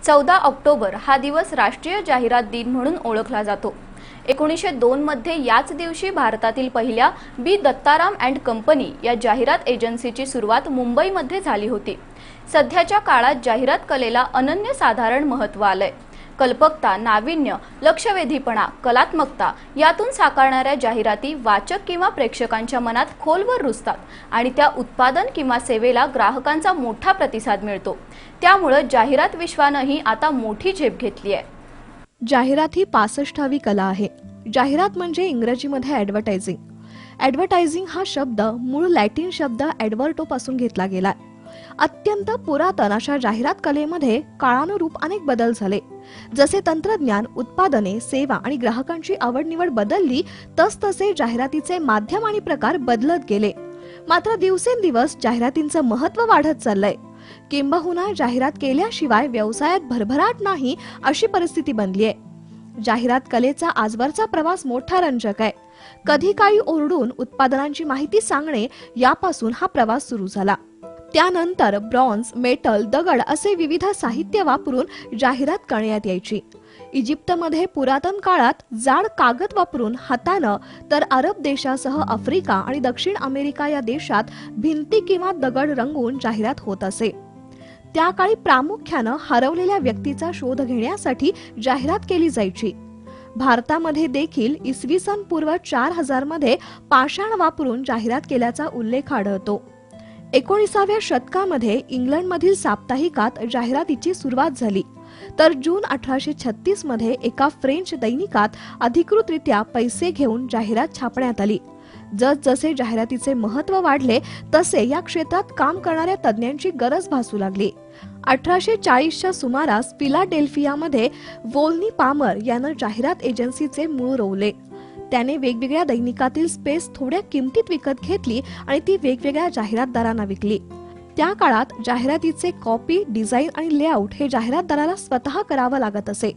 14 October हा दिवस राष्ट्रीय जाहिरात दिन म्हणून ओळखला जातो। 1902 मध्ये याच दिवशी भारतातील पहिल्या बी दत्ताराम अँड कंपनी या जाहिरात एजन्सीची सुरुवात मुंबईमध्ये झाली होती। सध्याच्या काळात जाहिरात कलेला अनन्यसाधारण महत्त्व आलंय। कल्पकता, नाविन्य, लक्षवेधीपणा, कलात्मकता यातून साकारणाऱ्या जाहिराती वाचक किंवा प्रेक्षकांच्या मनात खोलवर रुजतात आणि त्या उत्पादन किंवा सेवेला ग्राहकांचा मोठा प्रतिसाद मिळतो। त्यामुळे जाहिरात विश्वानेही आता मोठी झेप घेतली आहे। जाहिरात ही 65वी कला आहे। जाहिरात म्हणजे इंग्रजीमध्ये ॲडव्हर्टायझिंग। ॲडव्हर्टायझिंग हा शब्द मूळ लॅटिन शब्द ॲडव्हर्टो पासून घेतला गेला। अत्यंत पुरातन अशा जाहिरात कलेमध्ये काळानुरूप अनेक बदल झाले। जसे तंत्रज्ञान, उत्पादने, सेवा आणि ग्राहकांची आवडनिवड बदलली तसतसे जाहिरातीचे माध्यम आणि प्रकार बदलत गेले। मात्र दिवसेंदिवस जाहिरातींचं महत्त्व वाढत चाललंय। किंबहुना जाहिरात केल्याशिवाय व्यवसायात भरभराट नाही अशी परिस्थिती बनली आहे। जाहिरात कलेचा आजवरचा प्रवास मोठा रंजक आहे। कधी काळी ओरडून उत्पादनांची माहिती सांगणे यापासून हा प्रवास सुरू झाला। त्यानंतर ब्रॉन्झ, मेटल, दगड असे विविध साहित्य वापरून जाहिरात करण्यात यायची। इजिप्तमध्ये पुरातन काळात जाड कागद वापरून हाताने, तर अरब देशासह आफ्रिका आणि दक्षिण अमेरिका या देशात भिंती किंवा दगड रंगवून जाहिरात होत असे। त्या काळी प्रामुख्याने हरवलेल्या व्यक्तीचा शोध घेण्यासाठी जाहिरात केली जायची। भारतामध्ये देखील इसवी सन पूर्व 4000 मध्ये पाषाण वापरून जाहिरात केल्याचा उल्लेख आढळतो। 19व्या शतकामध्ये इंग्लंडमधील साप्ताहिकात जाहिरातीची सुरुवात झाली, तर जून 1836 मध्ये एका फ्रेंच दैनिकात अधिकृतरित्या पैसे घेऊन जाहिरात छापण्यात आली। जसजसे जाहिरातीचे महत्त्व वाढले तसे या क्षेत्रात काम करणाऱ्या तज्ञांची गरज भासू लागली। 1840च्या सुमारास फिलाडेल्फियामध्ये वोल्नी पामर यानं जाहिरात एजन्सीचे मूळ रोवले। त्याने वेगवेगळ्या दैनिकातील स्पेस थोड्या किमतीत विकत घेतली आणि ती वेगवेगळ्या जाहिरातदारांना विकली। त्या काळात जाहिरातीचे कॉपी, डिझाईन आणि लेआउट हे जाहिरातदाराला स्वतः करावं लागत असे।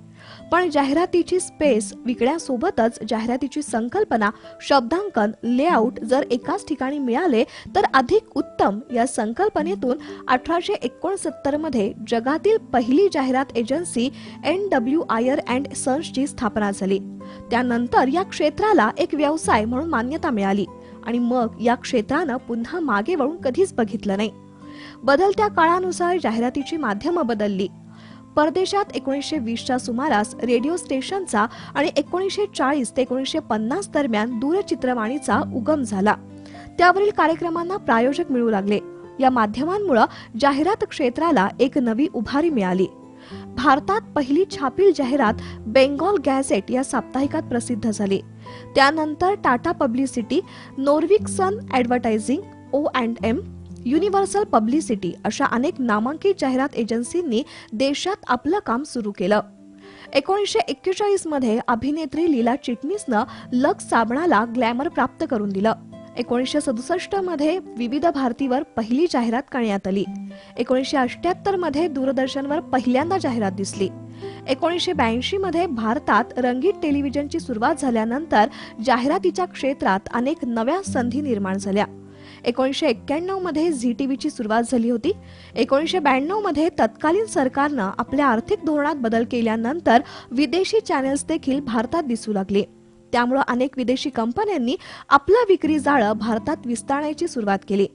पण जाहिरातीची स्पेस विकण्यासोबतच जाहिरातीची संकल्पना, शब्दांकन, लेआउट जर एकाच ठिकाणी मिळाले तर अधिक उत्तम या संकल्पनेतून 1869 मध्ये जगातील पहिली जाहिरात एजन्सी NW आयर अँड सन्सची स्थापना झाली। त्यानंतर या क्षेत्राला एक व्यवसाय म्हणून मान्यता मिळाली आणि मग या क्षेत्रानं पुन्हा मागे वळून कधीच बघितलं नाही। बदलत्या काळानुसार जाहिरातीची माध्यमं बदलली। परदेशात 1920च्या सुमारास रेडिओ स्टेशनचा आणि 1940 ते 1950 दरम्यान दूरचित्रवाणीचा उगम झाला। त्यावरील कार्यक्रमांना प्रायोजक मिळू लागले। या माध्यमांमुळे जाहिरात क्षेत्राला एक नवी उभारी मिळाली। भारतात पहिली छापील जाहिरात बेंगॉल गॅझेट या साप्ताहिकात प्रसिद्ध झाली। त्यानंतर टाटा पब्लिसिटी, नॉर्विक सन ॲडव्हर्टायझिंग, O&M, युनिव्हर्सल पब्लिसिटी अशा अनेक नामांकित जाहिरात एजन्सींनी देशात आपलं काम सुरू केलं। 1941 मध्ये अभिनेत्री लीला चिटणीसनं लक्स साबणाला ग्लॅमर प्राप्त करून दिलं। 1967 मध्ये विविध भारतीवर पहिली जाहिरात करण्यात आली। 1978 मध्ये दूरदर्शनवर पहिल्यांदा जाहिरात दिसली। 1982 मध्ये भारतात रंगीत टेलिव्हिजनची सुरुवात झाल्यानंतर जाहिरातीच्या क्षेत्रात अनेक नव्या संधी निर्माण झाल्या। 1991 मध्ये झी टीव्हीची सुरुवात झाली होती। 1992 मध्ये तत्कालीन सरकारनं आपल्या आर्थिक धोरणात बदल केल्यानंतर विदेशी चॅनेल्स देखील भारतात दिसू लागले। त्यामुळे अनेक विदेशी कंपन्यांनी आपलं विक्री जाळं भारतात विस्तारण्याची सुरुवात केली।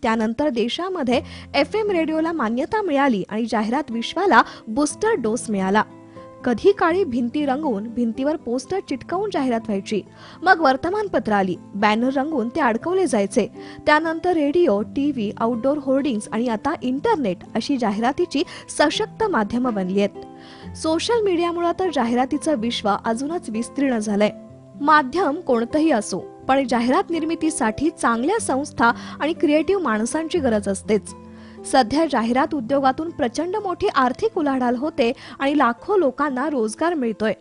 त्यानंतर देशामध्ये FM रेडिओला मान्यता मिळाली आणि जाहिरात विश्वाला बूस्टर डोस मिळाला। कधी काळी भिंती रंगवून भिंतीवर पोस्टर चिटकवून जाहिरात व्हायची। मग वर्तमानपत्र आली, बॅनर रंगवून ते अडकवले जायचे। त्यानंतर रेडिओ, टीव्ही, आउटडोर होर्डिंग्स आणि आता इंटरनेट अशी जाहिरातीची सशक्त माध्यमं बनली आहेत। सोशल मीडियामुळे तर जाहिरातीचं विश्व अजूनच विस्तीर्ण झालंय। माध्यम कोणतंही असो, पण जाहिरात निर्मितीसाठी चांगल्या संस्था आणि क्रिएटिव्ह माणसांची गरज असतेच। सध्या जाहिरात उद्योगातून प्रचंड मोठी आर्थिक उलाढाल होते आणि लाखो लोकांना रोजगार मिळतोय।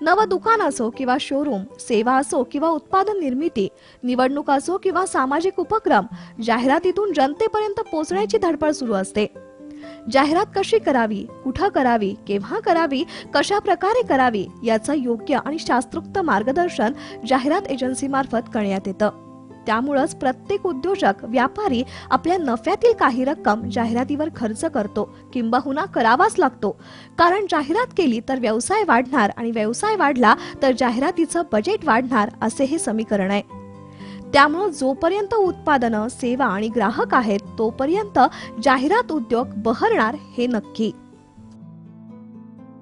नवं दुकान असो किंवा शोरूम, सेवा असो किंवा उत्पादन निर्मिती, निवडणूक असो किंवा सामाजिक उपक्रम, जाहिरातीतून जनतेपर्यंत पोहोचण्याची धडपड सुरू असते। जाहिरात कशी करावी, कुठं करावी, केव्हा करावी, कशा प्रकारे करावी याचं योग्य आणि शास्त्रोक्त मार्गदर्शन जाहिरात एजन्सी मार्फत करण्यात येतं। त्यामुळेच प्रत्येक उद्योजक व्यापारी आपल्या नफ्यातील काही रक्कम जाहिरातीवर खर्च करतो किंबहुना करावाच लागतो, कारण जाहिरात केली तर व्यवसाय वाढणार आणि व्यवसाय वाढला तर जाहिरातीचं बजेट वाढणार असे हे समीकरण आहे. त्यामुळे जोपर्यंत उत्पादनं, सेवा आणि ग्राहक आहेत तोपर्यंत जाहिरात उद्योग बहरणार हे नक्की.